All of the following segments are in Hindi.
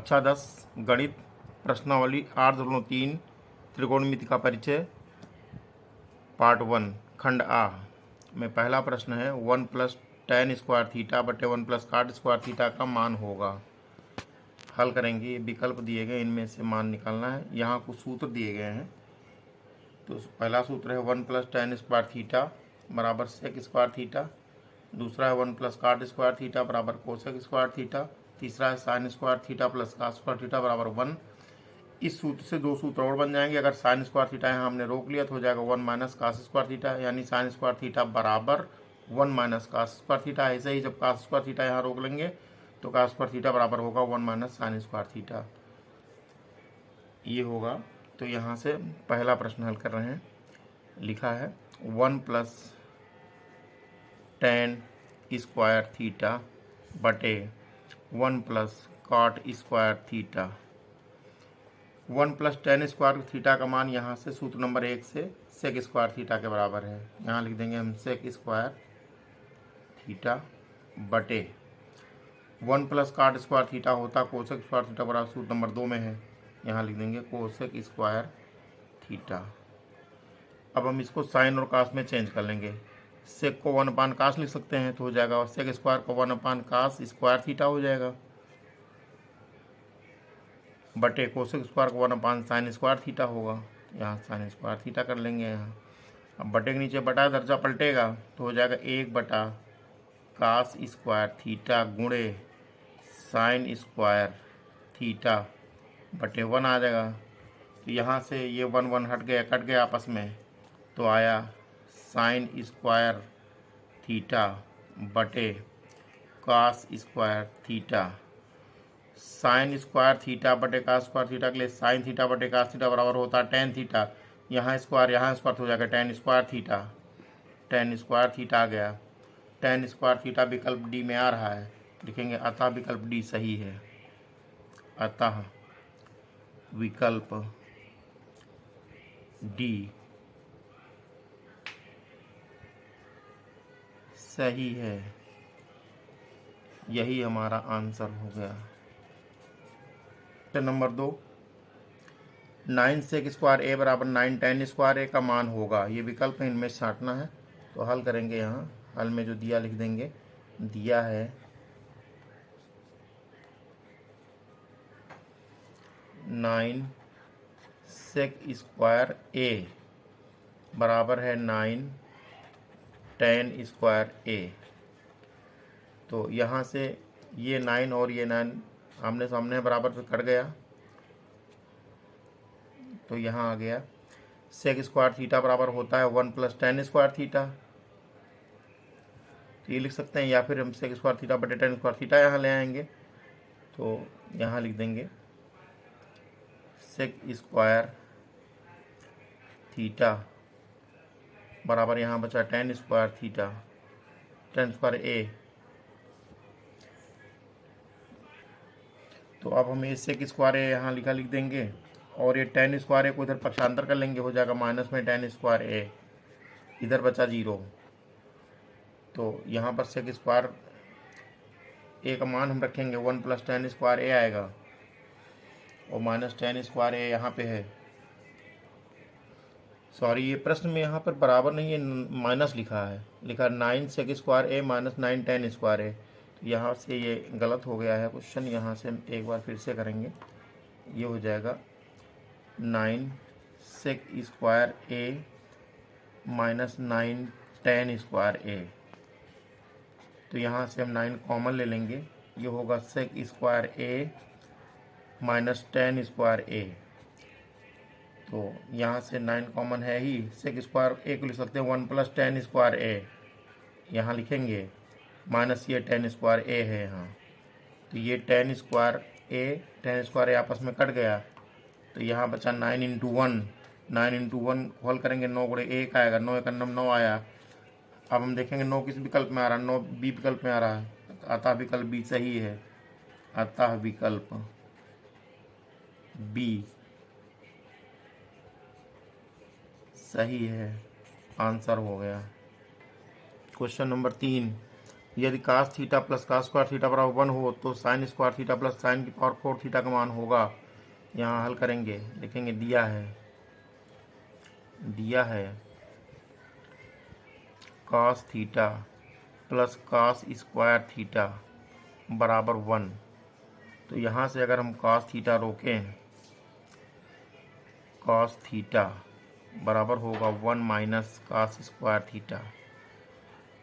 कक्षा 10 गणित प्रश्नावली 8.3 त्रिकोणमिति का परिचय पार्ट 1 खंड आ में पहला प्रश्न है 1 + tan स्क्वायर थीटा बटे 1 + cot स्क्वायर थीटा का मान होगा। हल करेंगे। विकल्प दिए गए, इनमें से मान निकालना है। यहाँ कुछ सूत्र दिए गए हैं। तो पहला सूत्र है 1 + tan स्क्वायर थीटा बराबर सेक स्क्वायर थीटा। दूसरा है 1 + cot स्क्वायर थीटा बराबर कोसेक स्क्वायर थीटा। तीसरा है sine square theta plus cos square theta बराबर 1। इस सूत्र से दो सूत्र और बन जाएंगे। अगर साइन स्क्वायर थीटा यहाँ हमने रोक लिया तो हो जाएगा 1 - cos स्क्वायर थीटा, यानी साइन स्क्वायर थीटा बराबर 1 - cos स्क्वायर थीटा। ऐसे ही जब cos स्क्वायर थीटा यहाँ रोक लेंगे तो cos स्क्वायर थीटा बराबर होगा 1 - sin स्क्वायर थीटा। ये होगा। तो यहाँ से पहला प्रश्न हल कर रहे हैं। लिखा है 1 + tan स्क्वायर थीटा बटे 1 + cot square theta. 1 + tan square theta का मान यहाँ से सूत्र नंबर 1 से सेक स्क्वायर थीटा के बराबर है। यहाँ लिख देंगे हम सेक स्क्वायर थीटा बटे 1 + cot स्क्वायर थीटा होता कोसेक स्क्वायर थीटा बराबर सूत्र नंबर 2 में है। यहाँ लिख देंगे कोसेक स्क्वायर थीटा। अब हम इसको साइन और कास में चेंज कर लेंगे। सेक को 1/cos लिख सकते हैं तो हो जाएगा, और सेक स्क्वायर को 1/cos स्क्वायर थीटा हो जाएगा बटे कोसेक स्क्वायर को 1/sin स्क्वायर थीटा होगा। यहाँ साइन स्क्वायर थीटा कर लेंगे। यहाँ अब बटे के नीचे बटा दर्जा पलटेगा तो हो जाएगा 1/cos स्क्वायर थीटा गुणे साइन स्क्वायर थीटा बटे 1 आ जाएगा। तो यहाँ से ये 1 हट गया, कट गया आपस में, तो आया साइन स्क्वायर थीटा बटे cos square theta. Sine square theta बटे कॉस स्क्वायर थीटा के लिए साइन थीटा बटे कॉस थीटा बराबर होता है टेन थीटा। यहाँ स्क्वायर हो जाएगा tan square theta. Tan square theta आ गया। टेन स्क्वायर थीटा विकल्प डी में आ रहा है। लिखेंगे अतः विकल्प डी सही है। अतः विकल्प डी सही है। यही हमारा आंसर हो गया। प्रश्न नंबर 2 9 सेक स्क्वायर ए बराबर 9 tan स्क्वायर ए का मान होगा। ये विकल्प है, इनमें छांटना है। तो हल करेंगे। यहाँ हल में जो दिया लिख देंगे। दिया है 9 सेक स्क्वायर ए बराबर है 9 tan स्क्वायर ए। तो यहाँ से ये 9 और ये 9 आमने सामने बराबर पे कट गया, तो यहाँ आ गया सेक स्क्वायर थीटा बराबर होता है 1 + tan स्क्वायर थीटा। तो ये लिख सकते हैं, या फिर हम सेक स्क्वायर थीटा बटे tan स्क्वायर थीटा यहाँ ले आएंगे। तो यहाँ लिख देंगे सेक स्क्वायर थीटा बराबर यहाँ बचा tan square theta, tan square A. तो अब हम ये सेक स्क्वायर ए यहाँ लिख देंगे, और ये tan स्क्वायर ए को इधर पक्षांतर कर लेंगे, हो जाएगा माइनस में tan स्क्वायर ए, इधर बचा 0। तो यहाँ पर सेक स्क्वायर ए का मान हम रखेंगे 1 + tan स्क्वायर ए आएगा, और माइनस tan स्क्वायर ए यहाँ पे है। सॉरी, ये प्रश्न में यहाँ पर बराबर नहीं है, माइनस लिखा है। लिखा 9 sec square A - 9 tan square A. तो यहाँ से ये गलत हो गया है क्वेश्चन। यहाँ से हम एक बार फिर से करेंगे। ये हो जाएगा 9 sec square A - 9 tan square A. तो यहाँ से हम 9 कॉमन ले लेंगे। ये होगा sec square A - tan square A. तो यहाँ से 9 कॉमन है ही। सेक स्क्वायर ए को लिख सकते हैं 1 + tan स्क्वायर ए, यहाँ लिखेंगे माइनस ये tan स्क्वायर ए है यहाँ। तो ये tan स्क्वायर ए आपस में कट गया, तो यहाँ बचा 9 × 1। 9 × 1 हल करेंगे, 9 × 1 आएगा, 9 × 9 आया। अब हम देखेंगे 9 किस विकल्प में आ रहा है, 9 बी विकल्प में आ रहा है। अतः विकल्प बी सही है। अतः विकल्प बी सही है। आंसर हो गया। क्वेश्चन नंबर 3 यदि cos theta plus cos square theta बराबर 1 हो तो sine square theta plus sine की पावर 4 थीटा का मान होगा। यहाँ हल करेंगे, लिखेंगे दिया है cos theta plus cos square theta बराबर 1। तो यहाँ से अगर हम कास थीटा रोकें, कास थीटा बराबर होगा 1 माइनस कास स्क्वायर थीटा।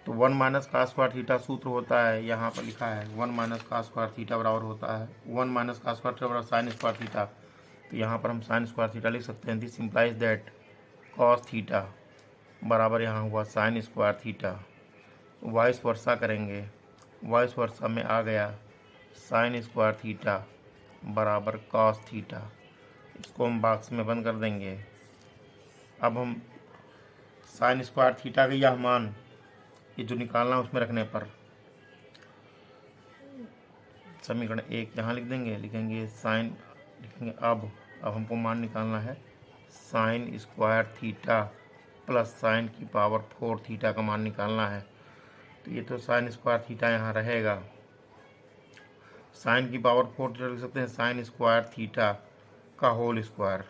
तो 1 माइनस कास स्क्वायर थीटा सूत्र होता है, यहाँ पर लिखा है 1 माइनस कास स्क्वायर थीटा बराबर होता है 1 माइनस कास स्क्वायर थीटा बराबर साइन स्क्वायर थीटा। तो यहाँ पर हम साइन स्क्वायर थीटा लिख सकते हैं। This implies that cos theta बराबर यहाँ हुआ sign square theta. Vice versa करेंगे, वाइस वर्सा में आ गया साइन स्क्वायर थीटा बराबर कॉस थीटा। इसको हम बॉक्स में बंद कर देंगे। अब हम साइन स्क्वायर थीटा का यह मान, ये जो निकालना है उसमें रखने पर समीकरण 1 यहाँ लिख देंगे, लिखेंगे साइन, लिखेंगे अब हमको मान निकालना है sine square theta plus sine की पावर 4 थीटा का मान निकालना है। तो ये तो साइन स्क्वायर थीटा यहाँ रहेगा, साइन की पावर 4 थीटा लिख सकते हैं साइन स्क्वायर थीटा का होल स्क्वायर।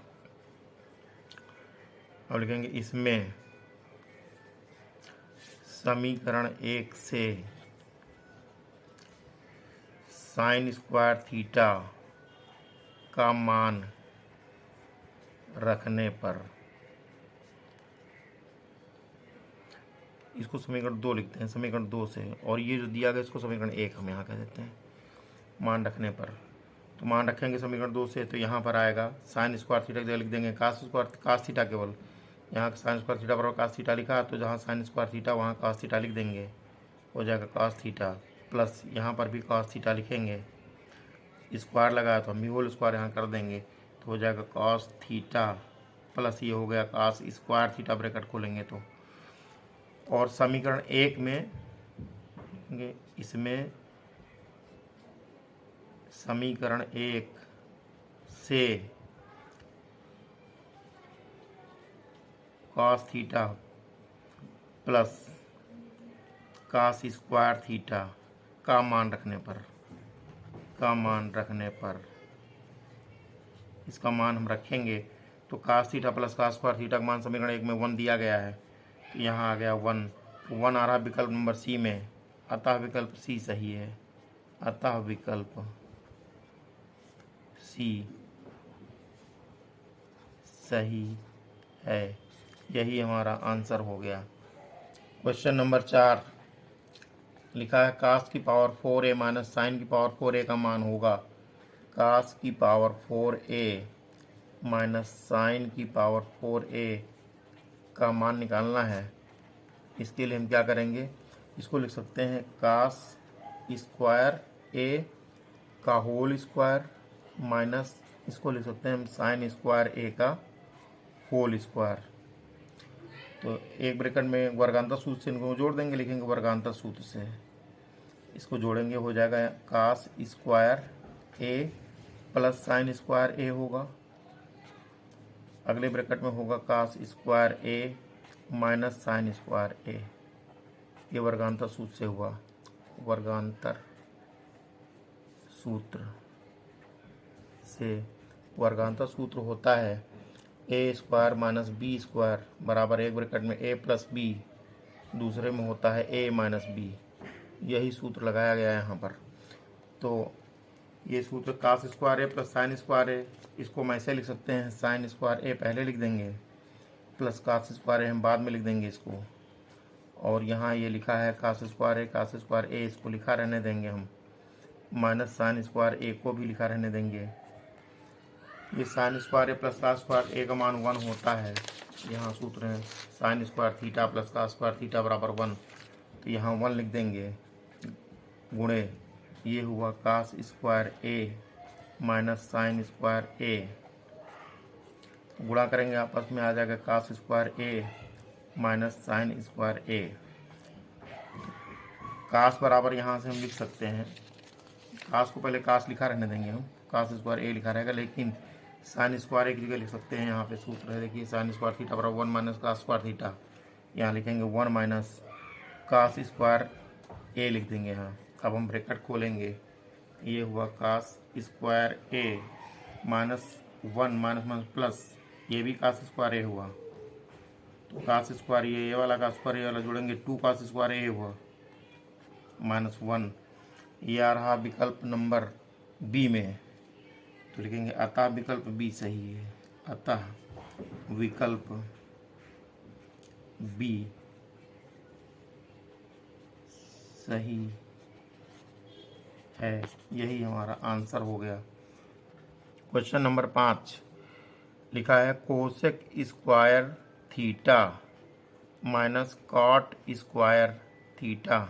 अब लिखेंगे इसमें समीकरण 1 से साइन स्क्वायर थीटा का मान रखने पर, इसको समीकरण 2 लिखते हैं, समीकरण 2 से, और ये जो दिया गया इसको समीकरण 1 हम यहाँ कह देते हैं मान रखने पर। तो मान रखेंगे समीकरण 2 से, तो यहाँ पर आएगा साइन स्क्वायर थीटा की जगह लिख देंगे कास थीटा, केवल यहाँ साइन स्क्वायर थीटा बराबर कास थीटा लिखा, तो जहाँ साइन स्क्वायर थीटा वहाँ कास थीटा लिख देंगे, हो जाएगा कास थीटा प्लस यहाँ पर भी कास थीटा लिखेंगे, स्क्वायर लगाया तो हम भी होल स्क्वायर यहाँ कर देंगे, तो हो जाएगा कास थीटा प्लस ये हो गया कास स्क्वायर थीटा, ब्रैकेट खोलेंगे तो। और समीकरण 1 में इसमें समीकरण 1 से cos theta plus cos square theta का मान रखने पर इसका मान हम रखेंगे, तो cos theta plus cos square theta का मान समीकरण 1 में 1 दिया गया है, तो यहाँ आ गया 1 आ रहा विकल्प नंबर सी में, अतः विकल्प सी सही है, अतः विकल्प सी सही है। यही हमारा आंसर हो गया। क्वेश्चन नंबर 4 लिखा है कास की पावर 4a माइनस साइन की पावर 4a का मान होगा। कास की पावर 4a माइनस साइन की पावर 4a का मान निकालना है। इसके लिए हम क्या करेंगे, इसको लिख सकते हैं कास स्क्वायर a का होल स्क्वायर माइनस इसको लिख सकते हैं हम साइन स्क्वायर a का होल स्क्वायर। तो एक ब्रैकेट में वर्गांतर सूत्र से इनको जोड़ देंगे, लिखेंगे वर्गांतर सूत्र से इसको जोड़ेंगे, हो जाएगा cos square a plus sine square a होगा, अगले ब्रैकेट में होगा cos square a minus sine square a। ये वर्गांतर सूत्र से हुआ, वर्गांतर सूत्र से वर्गांतर सूत्र होता है ए स्क्वायर माइनस बी स्क्वायर बराबर एक ब्रैकेट में a प्लस बी, दूसरे में होता है a माइनस बी। यही सूत्र लगाया गया है यहाँ पर। तो ये सूत्र cos square a plus sine square a, इसको हम ऐसे लिख सकते हैं साइन स्क्वायर a पहले लिख देंगे प्लस कास स्क्वायर a हम बाद में लिख देंगे इसको, और यहाँ ये लिखा है कास स्क्वायर a इसको लिखा रहने देंगे हम, माइनस साइन स्क्वायर a को भी लिखा रहने देंगे। ये sine square a plus cos square a का मान 1 होता है, यहाँ सूत्र है sine square theta plus cos square theta बराबर 1, तो यहाँ 1 लिख देंगे गुणे ये हुआ cos square a minus sine square a, गुणा करेंगे आपस में आ जाएगा cos square a minus sine square a। Cos बराबर यहाँ से हम लिख सकते हैं, कास को पहले कास लिखा रहने देंगे हम, कास स्क्वायर a लिखा रहेगा, लेकिन साइन स्क्वायर एक जगह लिख सकते हैं, यहाँ पे सूत्र है देखिए साइन स्क्वायर थीटा बराबर 1 माइनस कास स्क्वायर थीटा, यहाँ लिखेंगे 1 माइनस कास स्क्वायर ए लिख देंगे। हाँ, अब हम ब्रैकेट खोलेंगे, ये हुआ कास स्क्वायर ए माइनस 1 माइनस माइनस प्लस, ये भी कास स्क्वायर ए हुआ, तो कास स्क्वायर ये वाला कास स्क्वायर ये वाला जोड़ेंगे, 2 कास स्क्वायर ए हुआ माइनस 1। ये आ रहा विकल्प नंबर बी में, तो लिखेंगे अतः विकल्प बी सही है। अतः विकल्प बी सही है, यही हमारा आंसर हो गया। क्वेश्चन नंबर 5 लिखा है cosec square theta minus cot square theta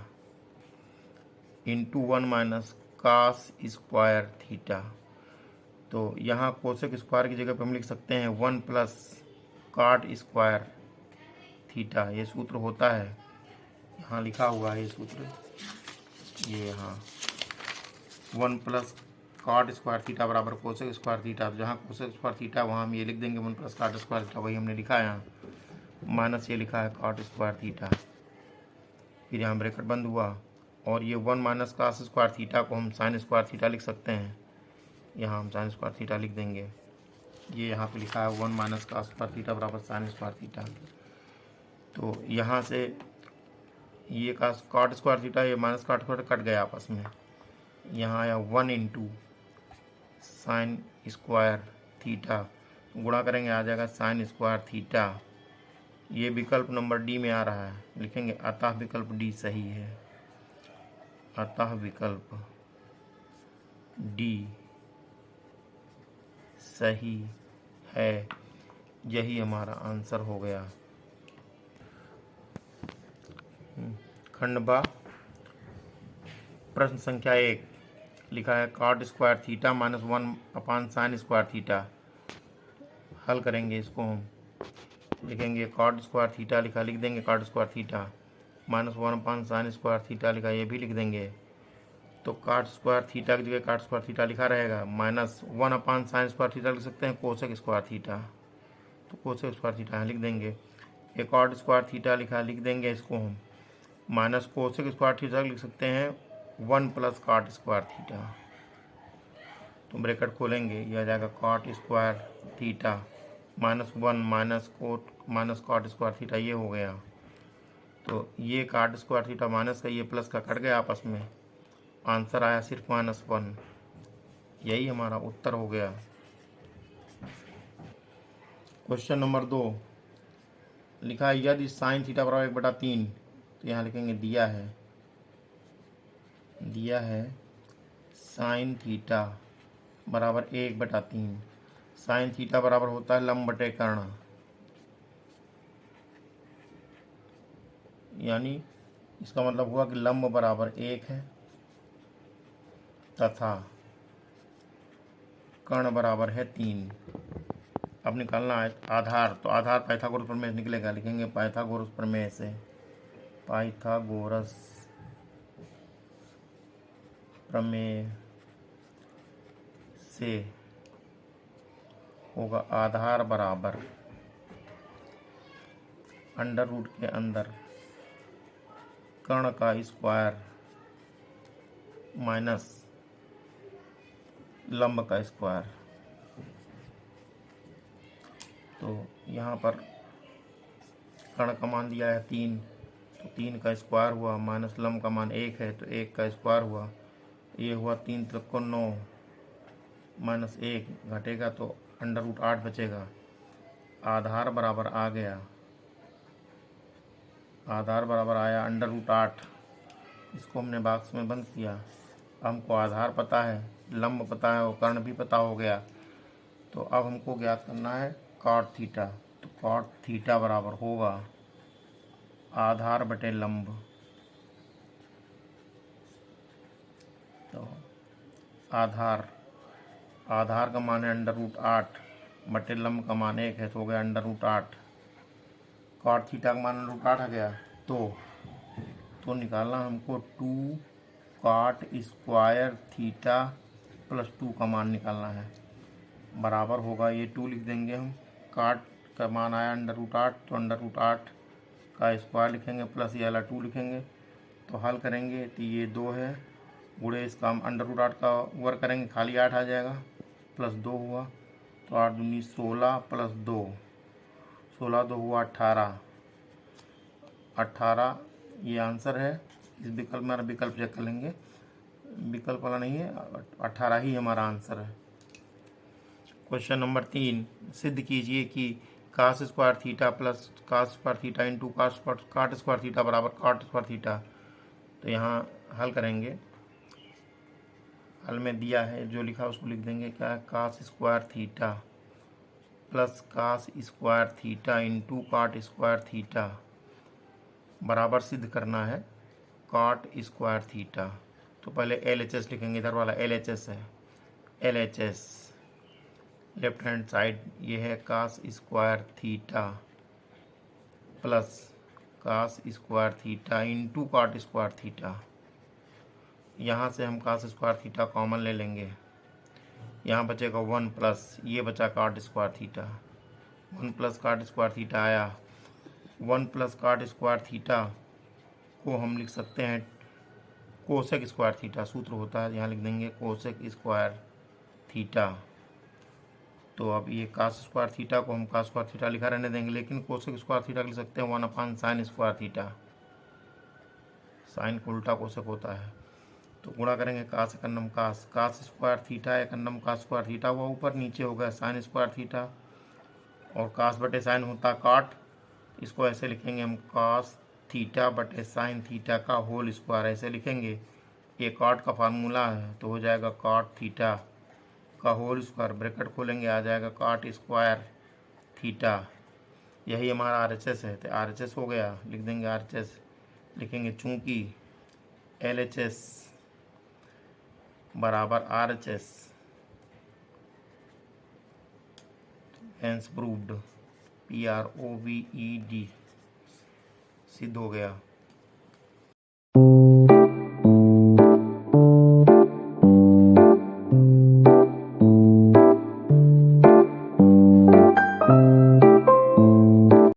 into 1 minus cos square theta. तो यहाँ कोसेक स्क्वायर की जगह पर हम लिख सकते हैं 1 प्लस कॉट स्क्वायर थीटा, ये सूत्र होता है, यहाँ लिखा हुआ है ये सूत्र, ये यहाँ 1 प्लस कॉट स्क्वायर थीटा बराबर कोसेक स्क्वायर थीटा। जहाँ कोसेक स्क्वायर थीटा वहाँ हम ये लिख देंगे 1 प्लस कॉट स्क्वायर थीटा, वही हमने लिखा है यहाँ, माइनस ये लिखा है कॉट स्क्वायर थीटा, फिर यहाँ ब्रैकेट बंद हुआ, और ये 1 माइनस कास स्क्वायर थीटा को हम साइन स्क्वायर थीटा लिख सकते हैं, यहाँ हम साइन स्क्वायर थीटा लिख देंगे। ये यहाँ पे लिखा है 1 माइनस कास स्क्वायर थीटा बराबर साइन स्क्वायर थीटा। तो यहाँ से ये कास कॉट स्क्वायर थीटा ये माइनस कॉट स्क्वायर कट गया आपस में, यहाँ आया 1 इंटू साइन स्क्वायर थीटा, गुणा करेंगे आ जाएगा साइन स्क्वायर थीटा। ये विकल्प नंबर डी में आ रहा है, लिखेंगे अतः विकल्प डी सही है। अतः विकल्प डी सही है, यही हमारा आंसर हो गया। खंड बा प्रश्न संख्या 1 लिखा है cot square theta minus 1 upon sine square theta. हल करेंगे इसको हम, लिखेंगे कॉट स्क्वायर थीटा लिखा, लिख देंगे cot square theta minus 1 upon sine square theta लिखा, ये भी लिख देंगे। तो कॉट स्क्वायर थीटा की जगह कॉट स्क्वायर थीटा लिखा रहेगा, minus 1 upon sine square theta लिख सकते हैं कोसेक स्क्वायर थीटा, तो कोसेक स्क्वायर थीटा लिख देंगे। एक कॉट स्क्वायर थीटा लिखा, लिख देंगे इसको हम, माइनस कोसेक स्क्वायर थीटा लिख सकते हैं 1 प्लस कॉट स्क्वायर थीटा। तो ब्रैकेट खोलेंगे, यह आ जाएगा cot square theta minus 1 minus cot square theta, ये हो गया। तो ये कॉट स्क्वायर थीटा माइनस का ये प्लस का कट गया आपस में, आंसर आया सिर्फ -1, यही हमारा उत्तर हो गया। क्वेश्चन नंबर 2 लिखा है यदि साइन थीटा बराबर 1/3, तो यहाँ लिखेंगे दिया है साइन थीटा बराबर 1/3। साइन थीटा बराबर होता है लंब बटे कर्ण, यानी इसका मतलब हुआ कि लंब बराबर 1 है तथा कर्ण बराबर है 3। अब निकालना है आधार, तो आधार पाइथागोरस प्रमेय निकलेगा, लिखेंगे पाइथागोरस प्रमेय से, पाइथागोरस प्रमेय से होगा आधार बराबर अंडर रूट के अंदर कर्ण का स्क्वायर माइनस लंब का स्क्वायर। तो यहाँ पर कर्ण का मान दिया है 3, तो 3 का स्क्वायर हुआ, माइनस लंब का मान 1 है, तो 1 का स्क्वायर हुआ, ये हुआ 3 त्रिको 9 माइनस 1 घटेगा तो अंडर रूट 8 बचेगा। आधार बराबर आ गया, आधार बराबर आया अंडर रूट 8, इसको हमने बॉक्स में बंद किया। हमको आधार पता है, लंब पता है और कर्ण भी पता हो गया। तो अब हमको ज्ञात करना है कॉट थीटा, तो कॉट थीटा बराबर होगा आधार बटे लंब। तो आधार का मान है अंडर रूट 8 बटे लंब का मान 1 है, तो हो गया अंडर रूट 8। कॉट थीटा का मान अंडर रूट 8 आ गया, तो निकालना हमको 2 कॉट स्क्वायर थीटा प्लस 2 का मान निकालना है, बराबर होगा, ये 2 लिख देंगे हम, कॉट का मान आया अंडर रूट 8, तो अंडर रूट 8 का स्क्वायर लिखेंगे प्लस ये वाला 2 लिखेंगे, तो हल करेंगे तो ये 2 है, गुणे इसका हम अंडर रूट 8 का वर्ग करेंगे, खाली 8 आ जाएगा, प्लस 2 हुआ, तो 8 दूनी 16 प्लस 2, 16 2 हुआ 18, 18 ये आंसर है। इस विकल्प में विकल्प चेक कर लेंगे, विकल्प वाला नहीं है, 18 ही हमारा आंसर है। क्वेश्चन नंबर 3, सिद्ध कीजिए कि cos square theta plus cos square theta into cot square theta बराबर काट स्क्वायर थीटा। तो यहाँ हल करेंगे, हल में दिया है जो लिखा उसको लिख देंगे, क्या है, cos square theta plus cos square theta into cot square theta बराबर सिद्ध करना है काट स्क्वायर थीटा। तो पहले LHS लिखेंगे, इधर वाला LHS है, LHS लेफ्ट हैंड साइड ये है cos square theta plus cos square theta into cot square theta. यहाँ से हम कास स्क्वायर थीटा कॉमन ले लेंगे, यहाँ बचेगा 1 प्लस ये बचा काट स्क्वायर थीटा, 1 प्लस काट स्क्वायर थीटा आया। 1 प्लस काट स्क्वायर थीटा को हम लिख सकते हैं कोसेक स्क्वायर थीटा, सूत्र होता है, यहाँ लिख देंगे कोसेक स्क्वायर थीटा। तो अब ये कास स्क्वायर थीटा को हम कास स्क्वायर थीटा लिखा रहने देंगे, लेकिन कोसेक स्क्वायर थीटा लिख सकते हैं 1 साइन स्क्वायर थीटा, साइन को उल्टा कोसेक होता है। तो गुणा करेंगे कास एकन्नम कास, कास स्क्वायर थीटा एकन्नम कास स्क्वायर थीटा हुआ, ऊपर नीचे हो गया साइन स्क्वायर थीटा, और कास बटे साइन होता काट, इसको ऐसे लिखेंगे हम कास थीटा बटे साइन थीटा का होल स्क्वायर, ऐसे लिखेंगे। ये काट का फार्मूला है तो हो जाएगा काट थीटा का होल स्क्वायर, ब्रैकेट खोलेंगे आ जाएगा काट स्क्वायर थीटा। यही हमारा RHS है, तो RHS हो गया, लिख देंगे RHS, लिखेंगे चूंकि LHS बराबर RHS हेंस प्रूव्ड, PROVED सिद्ध हो गया।